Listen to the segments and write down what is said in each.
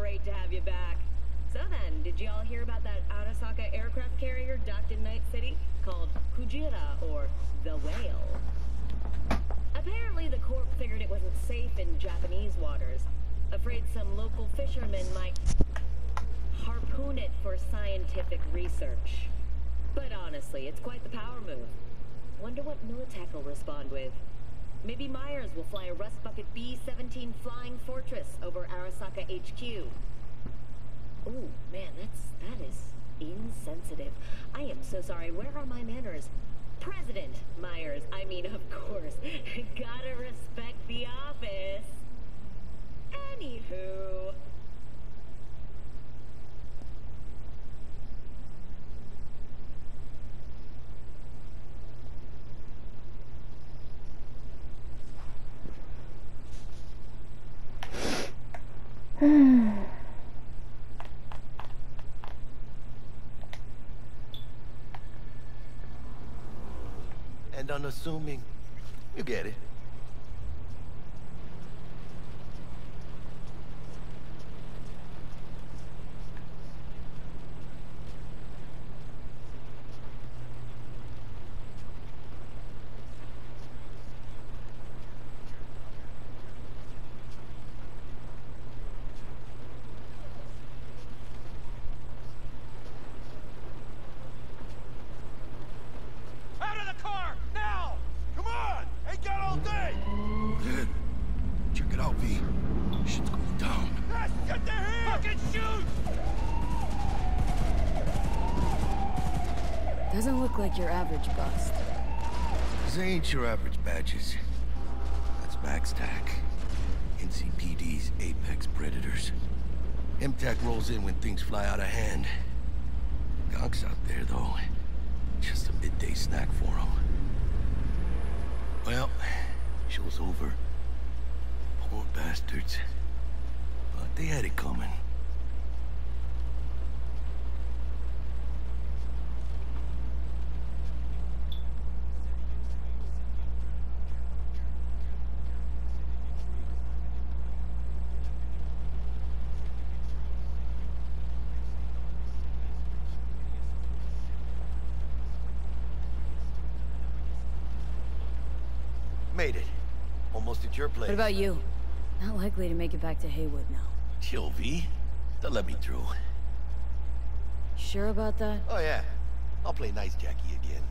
great to have you back. So then, did y'all hear about that Arasaka aircraft carrier docked in Night City? Called Kujira, or the Whale. Apparently the Corp figured it wasn't safe in Japanese waters. Afraid some local fishermen might harpoon it for scientific research. But honestly, it's quite the power move. Wonder what Militech will respond with. Maybe Myers will fly a Rust Bucket B-17 Flying Fortress over Arasaka HQ. Ooh, man, that is insensitive. I am so sorry. Where are my manners? President Myers, I mean, of course. Gotta respect the office. Anywho. And unassuming. You get it. Doesn't look like your average bust. These ain't your average badges. That's Max TAC. NCPD's apex predators. MTAC rolls in when things fly out of hand. Gonk's out there, though. Just a midday snack for him. Well, show's over. Poor bastards. But they had it coming. Made it. Almost at your place. What about you? Not likely to make it back to Haywood now. Chill, V. They'll let me through. Sure about that? Oh, yeah. I'll play nice Jackie again.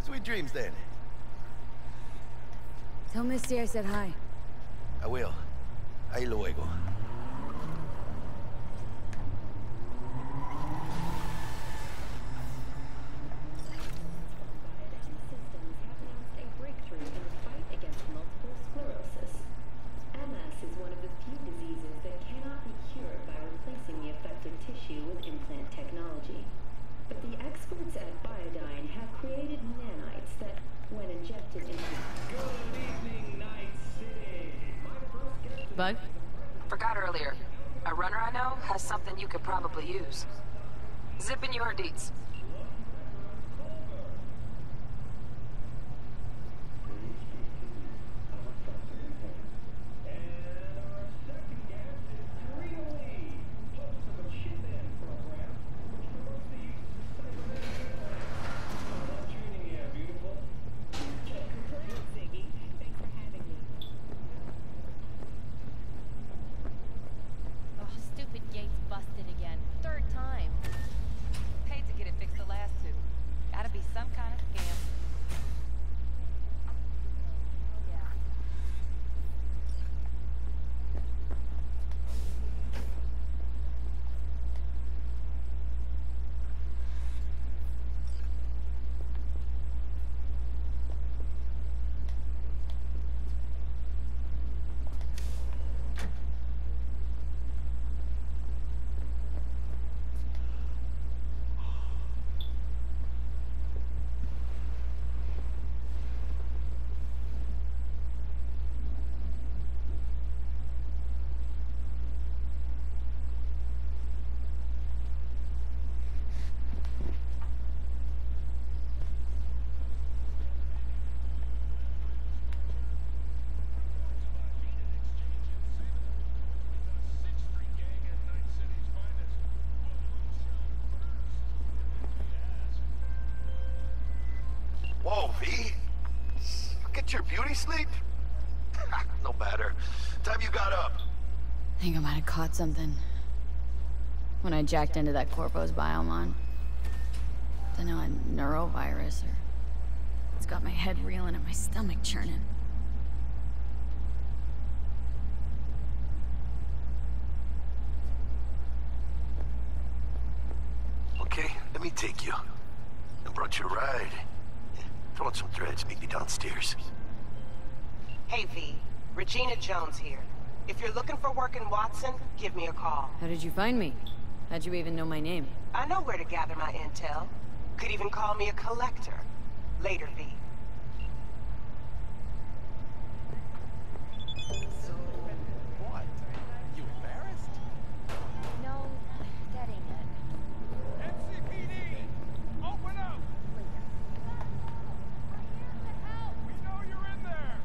Sweet dreams, then. Tell Misty I said hi. I will. Ahí luego. Bug? Forgot earlier. A runner I know has something you could probably use. Zip in your deets. Stupid gate's busted again. Third time. Paid to get it fixed. fucked your beauty sleep? No matter. Time you got up. I think I might have caught something. When I jacked into that Corpo's biomon. Don't know, a neurovirus or... It's got my head reeling and my stomach churning. Okay, let me take you. I brought you a ride. Throw on some threads, meet me downstairs. Hey, V. Regina Jones here. If you're looking for work in Watson, give me a call. How did you find me? How'd you even know my name? I know where to gather my intel. Could even call me a collector. Later, V. So, what? You embarrassed? No, that ain't it. NCPD! Open up! We know you're in there!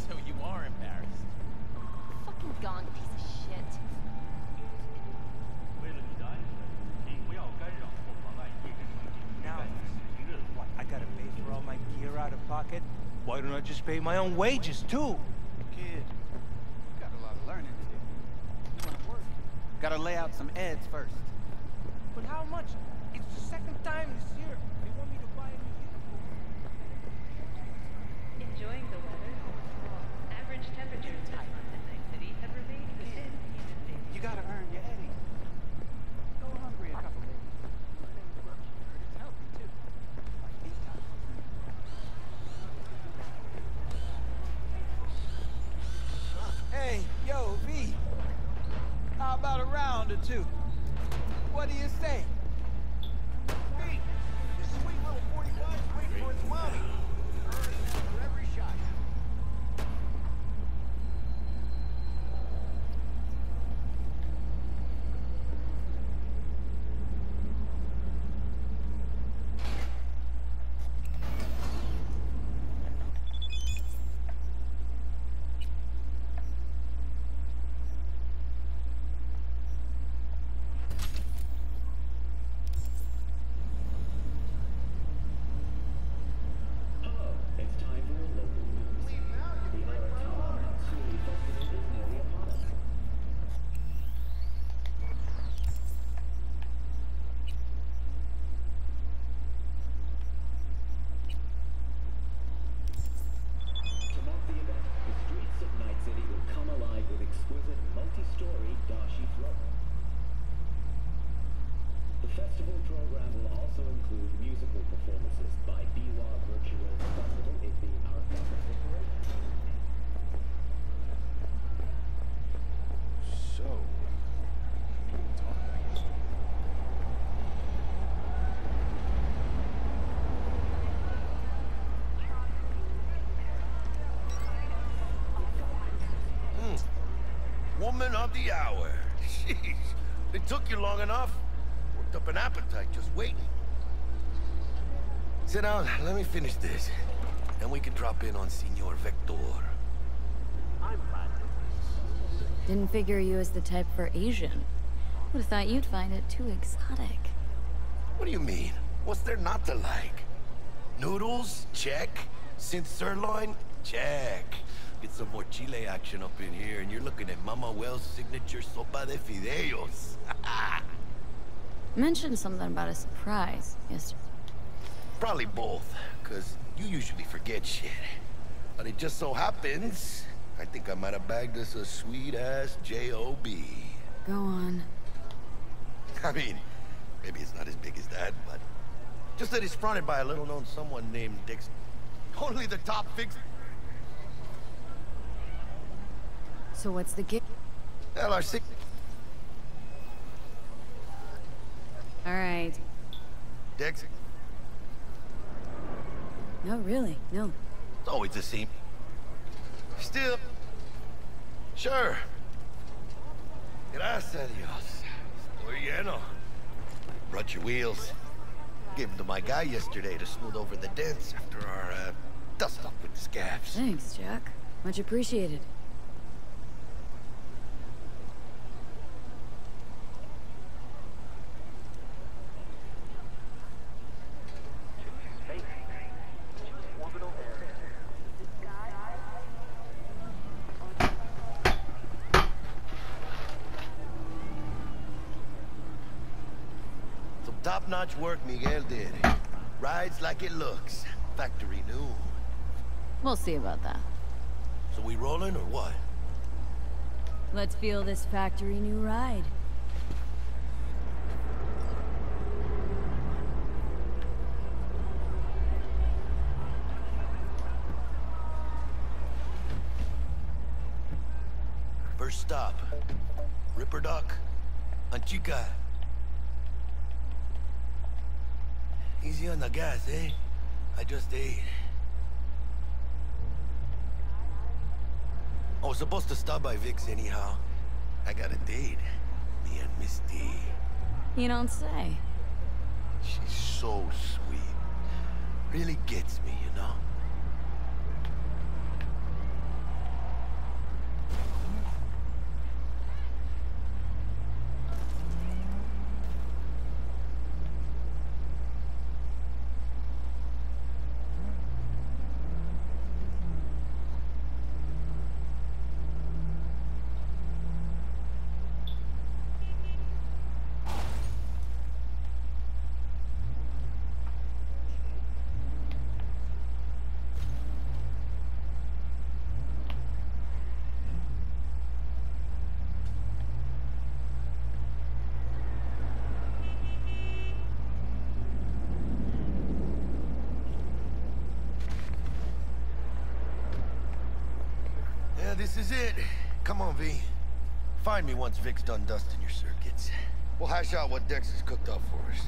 So you are embarrassed? Fucking gone, piece of shit. Now, what, I gotta pay for all my gear out of pocket? Why don't I just pay my own wages, too? Kid, you got a lot of learning to do. You wanna work? Gotta lay out some eds first. But how much? It's the second time this year. They want me to buy a new uniform. Enjoying the weather? Average temperatures this month in Night City have remained within season. You gotta earn your eddies. Go hungry a couple days. It's healthy too. Like these times. Hey, yo, V. How about a round or two? What do you say? Hey, this sweet little 45's waiting for its mommy. For every shot. Woman of the hour. Jeez, it took you long enough. Worked up an appetite just waiting. Sit down, let me finish this. Then we can drop in on Senor Vector. Didn't figure you as the type for Asian. Would've thought you'd find it too exotic. What do you mean? What's there not to like? Noodles? Check. Synth sirloin? Check. Get some more chile action up in here, and you're looking at Mama Wells' signature sopa de fideos. Mentioned something about a surprise yesterday. Probably both, because you usually forget shit. But it just so happens, I think I might have bagged us a sweet-ass J.O.B. Go on. I mean, maybe it's not as big as that, but... just that it's fronted by a little-known someone named Dix. Only the top figs... So what's the gig? Hell, our sick... All right. Dex... No, really, no. It's always the same. Still... Sure. Gracias a Dios. Estoy lleno. Brought your wheels. Gave them to my guy yesterday to smooth over the dents after our, dust-up with the scabs. Thanks, Jack. Much appreciated. Top-notch work Miguel did. Rides like it looks. Factory new. We'll see about that. So we rolling or what? Let's feel this factory new ride. First stop. Ripper Dock. Anchica. Easy on the gas, eh? I just ate. I was supposed to stop by Vic's anyhow. I got a date. Me and Misty. You don't say. She's so sweet. Really gets me, you know? Yeah, this is it. Come on, V. Find me once Vic's done dusting your circuits. We'll hash out what Dex has cooked up for us.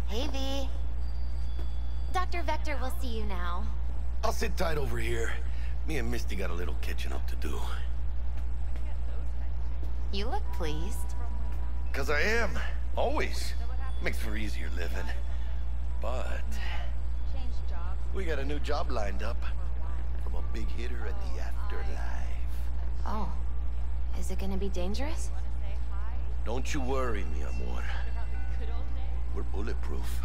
Hey, V. Dr. Vector will see you now. I'll sit tight over here. Me and Misty got a little catching up to do. You look pleased. 'Cause I am. Always. Makes for easier living. But we got a new job lined up from a big hitter at the afterlife. Oh. Is it gonna be dangerous? Don't you worry, mi amor. We're bulletproof.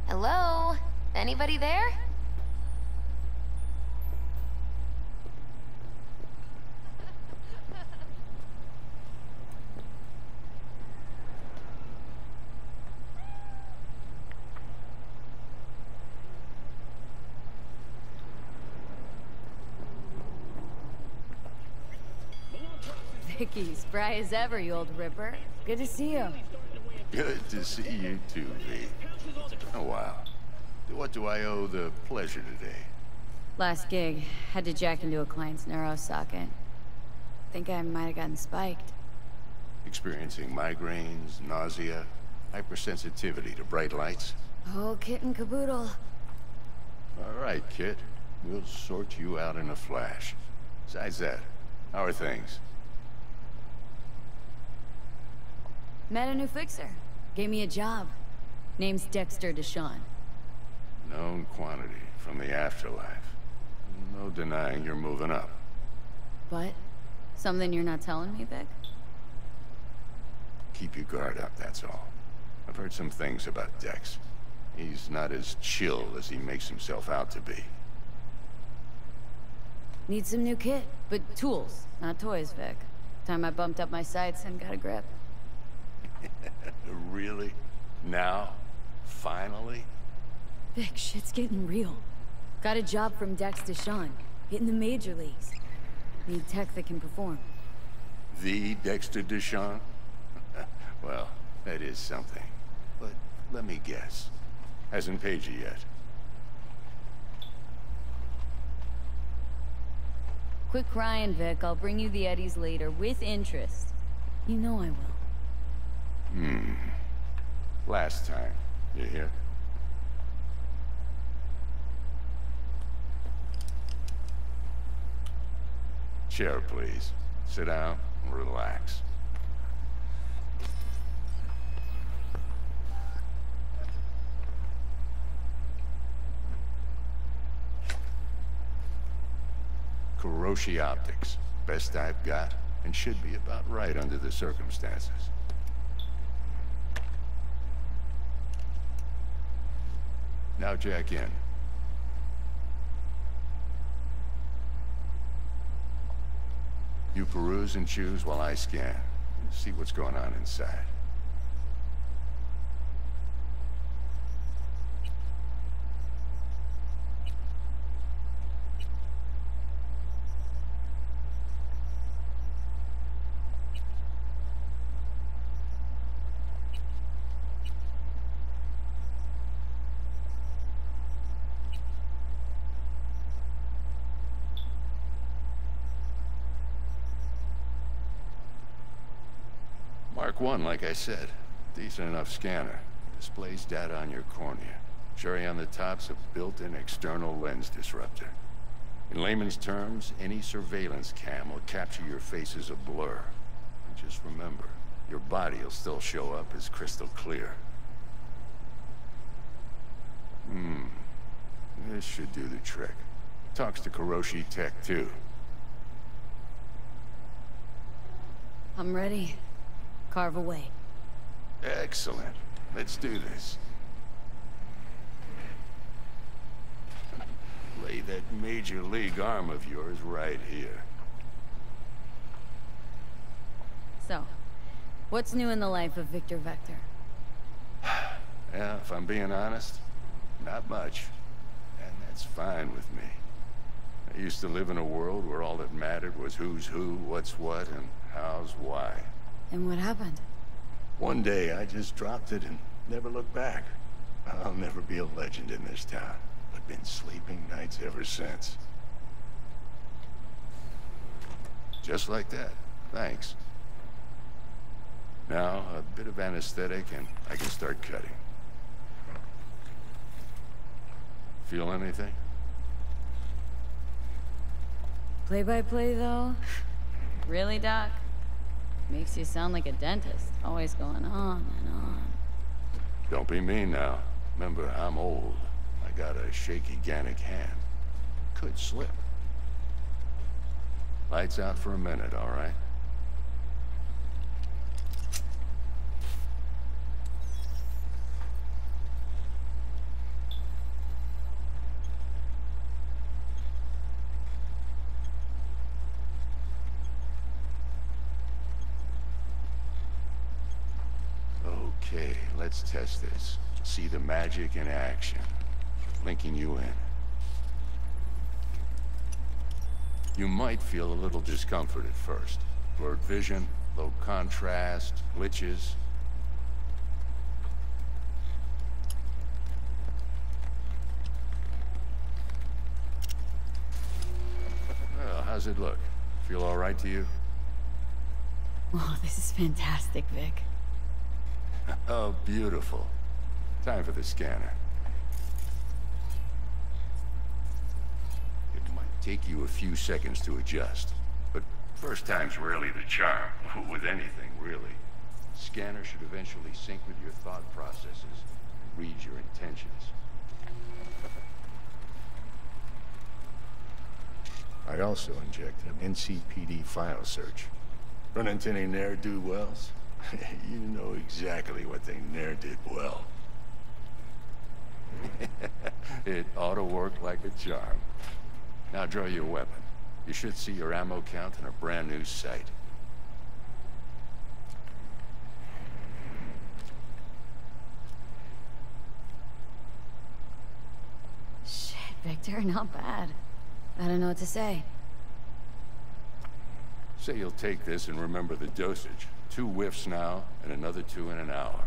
Hello? Anybody there? Vicky, spry as ever, you old ripper. Good to see you. Good to see you too, V. Oh, wow. What do I owe the pleasure today? Last gig, had to jack into a client's neuro socket. Think I might have gotten spiked. Experiencing migraines, nausea, hypersensitivity to bright lights? Oh, kit and caboodle. All right, Kit. We'll sort you out in a flash. Besides that, how are things? Met a new fixer. Gave me a job. Name's Dexter Deshawn. Known quantity from the afterlife. No denying you're moving up. But? Something you're not telling me, Vic? Keep your guard up, that's all. I've heard some things about Dex. He's not as chill as he makes himself out to be. Need some new kit, but tools, not toys, Vic. Time I bumped up my sights and got a grip. Really? Now? Finally? Vic, shit's getting real. Got a job from Dex Deshawn, hitting the major leagues. Need tech that can perform. The Dexter Deshawn? Well, that is something. But let me guess. Hasn't paid you yet. Quit crying, Vic. I'll bring you the eddies later, with interest. You know I will. Last time. You hear? Chair, please. Sit down and relax. Kuroshi Optics. Best I've got. and should be about right under the circumstances. Now jack in. You peruse and choose while I scan. See what's going on inside. Mark 1, like I said. Decent enough scanner. Displays data on your cornea. Cherry on the top's a built-in external lens disruptor. In layman's terms, any surveillance cam will capture your face as a blur. And just remember, your body will still show up as crystal clear. This should do the trick. Talks to Kuroshi Tech, too. I'm ready. Carve away. Excellent. Let's do this. Lay that major league arm of yours right here. So, what's new in the life of Victor Vector? Yeah, if I'm being honest, not much. And that's fine with me. I used to live in a world where all that mattered was who's who, what's what, and how's why. And what happened? One day, I just dropped it and never looked back. I'll never be a legend in this town, but been sleeping nights ever since. Just like that. Thanks. Now, a bit of anesthetic and I can start cutting. Feel anything? Play-by-play, though? Really, Doc? Makes you sound like a dentist, always going on and on. Don't be mean now. Remember, I'm old. I got a shaky Gannic hand. Could slip. Lights out for a minute, all right? Okay, let's test this. See the magic in action. Linking you in. You might feel a little discomfort at first. Blurred vision, low contrast, glitches. Well, how's it look? Feel all right to you? Oh, this is fantastic, Vic. Oh, beautiful. Time for the scanner. It might take you a few seconds to adjust, but first time's rarely the charm, with anything, really. Scanner should eventually sync with your thought processes and read your intentions. I also injected an NCPD file search. Run into any ne'er-do-wells? You know exactly what they ne'er did well. It ought to work like a charm. Now draw your weapon. You should see your ammo count in a brand new sight. Shit, Victor, not bad. I don't know what to say. Say you'll take this and remember the dosage. 2 whiffs now, and another 2 in an hour.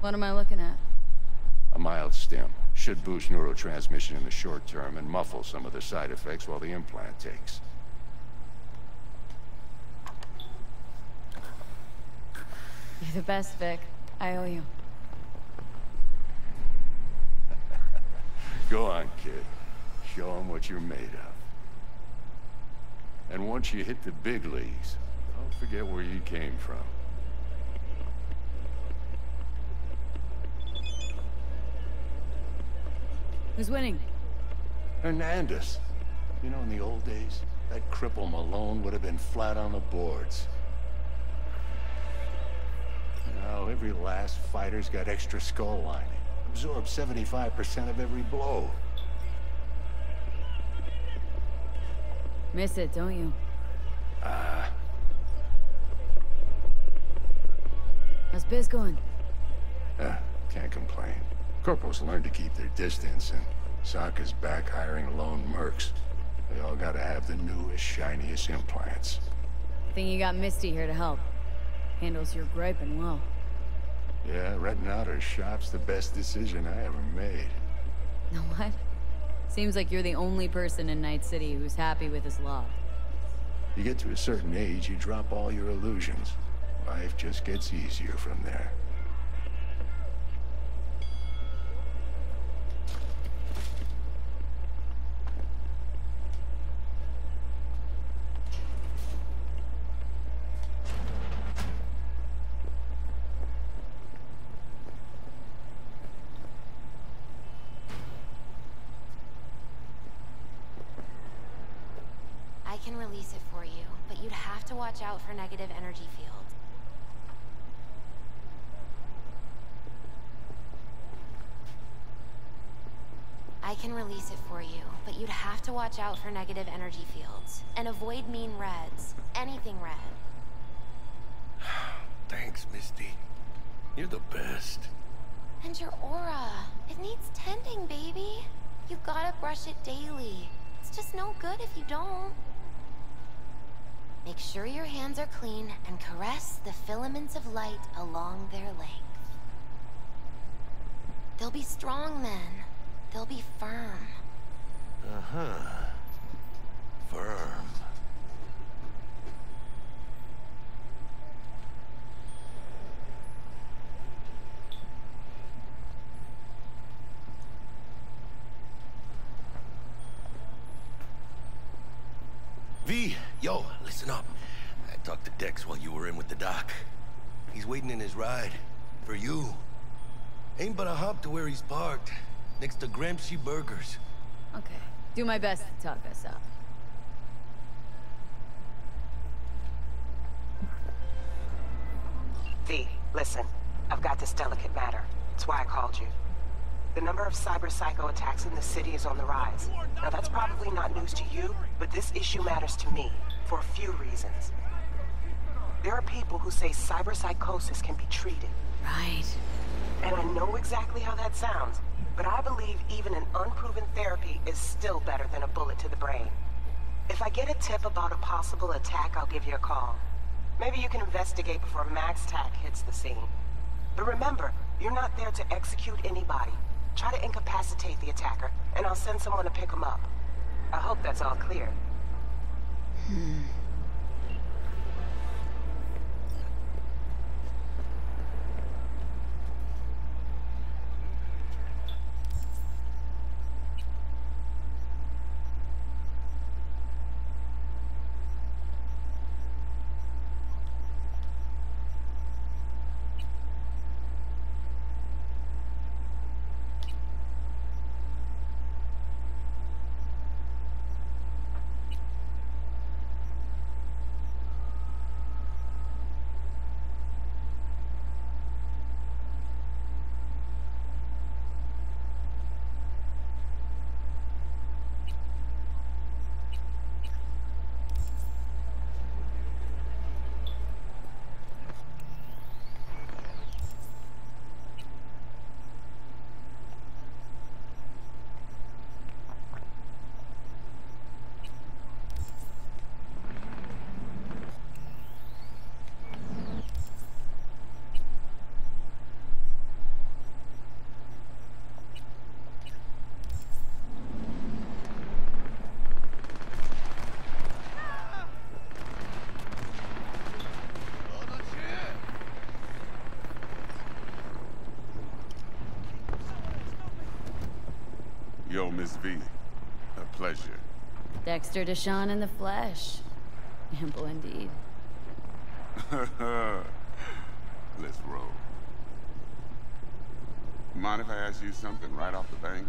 What am I looking at? A mild stim. Should boost neurotransmission in the short term and muffle some of the side effects while the implant takes. You're the best, Vic. I owe you. Go on, kid. Show 'em what you're made of. And once you hit the big leagues, don't forget where you came from. Who's winning? Hernandez. You know, in the old days, that cripple Malone would have been flat on the boards. Now, every last fighter's got extra skull lining. Absorbs 75% of every blow. Miss it, don't you? How's biz going? Can't complain. Corporals learn to keep their distance, and Sokka's back hiring lone mercs. They all gotta have the newest, shiniest implants. Think you got Misty here to help. Handles your griping well. Yeah, renting out her shop's the best decision I ever made. Know what? Seems like you're the only person in Night City who's happy with his lot. You get to a certain age, you drop all your illusions. Life just gets easier from there. I can release it for you, but you'd have to watch out for negative energy fields. I can release it for you, but you'd have to watch out for negative energy fields. And avoid mean reds. Anything red. Thanks, Misty. You're the best. And your aura. It needs tending, baby. You gotta brush it daily. It's just no good if you don't. Make sure your hands are clean and caress the filaments of light along their length. They'll be strong then. They'll be firm. Uh-huh. Firm. V, yo, listen up. I talked to Dex while you were in with the doc. He's waiting in his ride. For you. Ain't but a hop to where he's parked. Next to Gramsci Burgers. Okay. Do my best to talk us up. V, listen. I've got this delicate matter. That's why I called you. The number of cyber-psycho attacks in the city is on the rise. Now that's probably not news to you, but this issue matters to me, for a few reasons. There are people who say cyberpsychosis can be treated. Right. And I know exactly how that sounds, but I believe even an unproven therapy is still better than a bullet to the brain. If I get a tip about a possible attack, I'll give you a call. Maybe you can investigate before MaxTac hits the scene. But remember, you're not there to execute anybody. Try to incapacitate the attacker, and I'll send someone to pick him up. I hope that's all clear. Yo, Miss V. A pleasure. Dexter Deshawn in the flesh. Ample indeed. Let's roll. Mind if I ask you something right off the bank?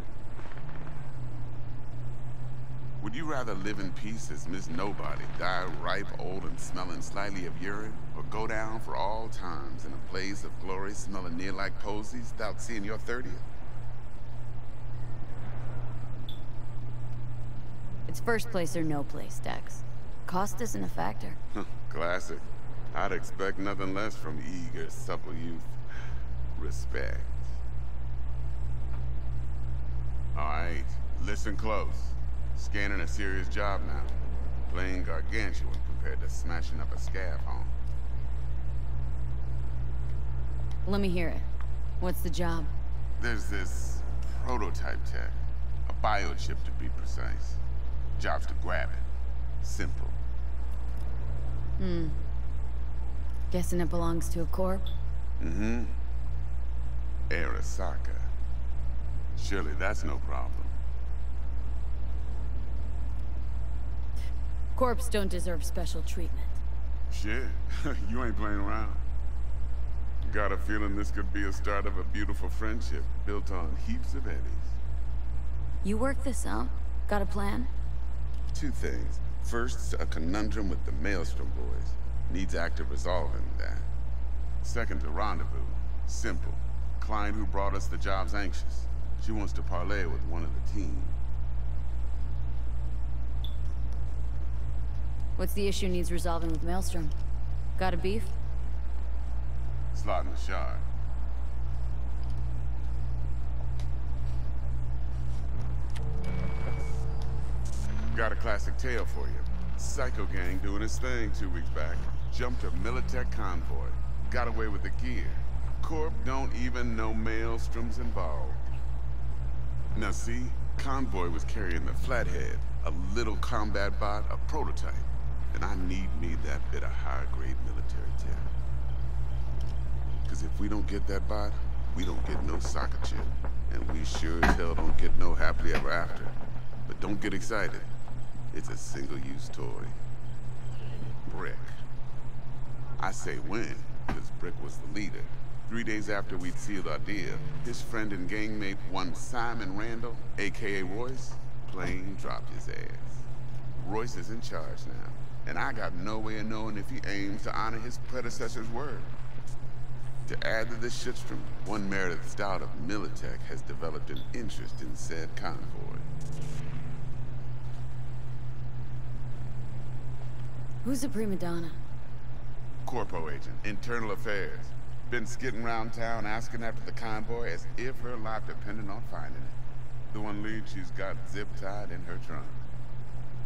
Would you rather live in peace as Miss Nobody, die ripe, old, and smelling slightly of urine, or go down for all times in a blaze of glory smelling near like posies without seeing your 30th? It's first place or no place, Dex. Cost isn't a factor. Classic. I'd expect nothing less from eager, supple youth. Respect. All right, listen close. Scanning a serious job now. Playing gargantuan compared to smashing up a scaffold. Let me hear it. What's the job? There's this prototype tech. A biochip to be precise. Job's to grab it. Simple. Guessing it belongs to a corp? Mm-hmm. Arasaka. Surely that's no problem. Corps don't deserve special treatment. Shit, you ain't playing around. Got a feeling this could be a start of a beautiful friendship built on heaps of eddies. You work this out? Got a plan? Two things. First, a conundrum with the Maelstrom boys. Needs active resolving that. Second, a rendezvous. Simple. Client who brought us the job's anxious. She wants to parlay with one of the team. What's the issue needs resolving with Maelstrom? Got a beef? Slot in the shard. Got a classic tale for you. Psycho gang doing his thing 2 weeks back. Jumped a Militech convoy. Got away with the gear. Corp don't even know Maelstrom's involved. Now see, convoy was carrying the Flathead, a little combat bot, a prototype. And I need me that bit of high-grade military tech. Because if we don't get that bot, we don't get no soccer chip. And we sure as hell don't get no happily ever after. But don't get excited. It's a single-use toy. Brick. I say when, because Brick was the leader. 3 days after we'd sealed our deal, his friend and gangmate, one Simon Randall, a.k.a. Royce, plain dropped his ass. Royce is in charge now, and I got no way of knowing if he aims to honor his predecessor's word. To add to this shitstorm, one Meredith Stout of Militech has developed an interest in said convoy. Who's the prima donna? Corpo agent, internal affairs. Been skidding around town asking after the convoy as if her life depended on finding it. The one lead she's got zip-tied in her trunk.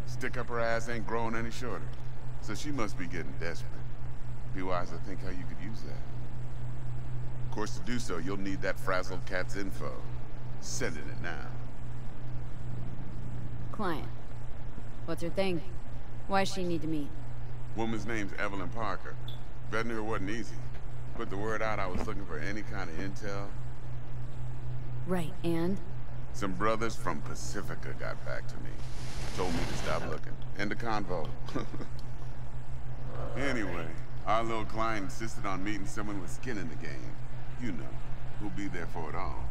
Stick up her ass ain't growing any shorter, so she must be getting desperate. Be wise to think how you could use that. Of course, to do so, you'll need that frazzled cat's info. Sending it now. Client. What's her thing? Why does she need to meet? Woman's name's Evelyn Parker. Betting her wasn't easy. Put the word out I was looking for any kind of intel. Right, and? Some brothers from Pacifica got back to me. Told me to stop looking. End of convo. Anyway, our little client insisted on meeting someone with skin in the game. You know, who'll be there for it all.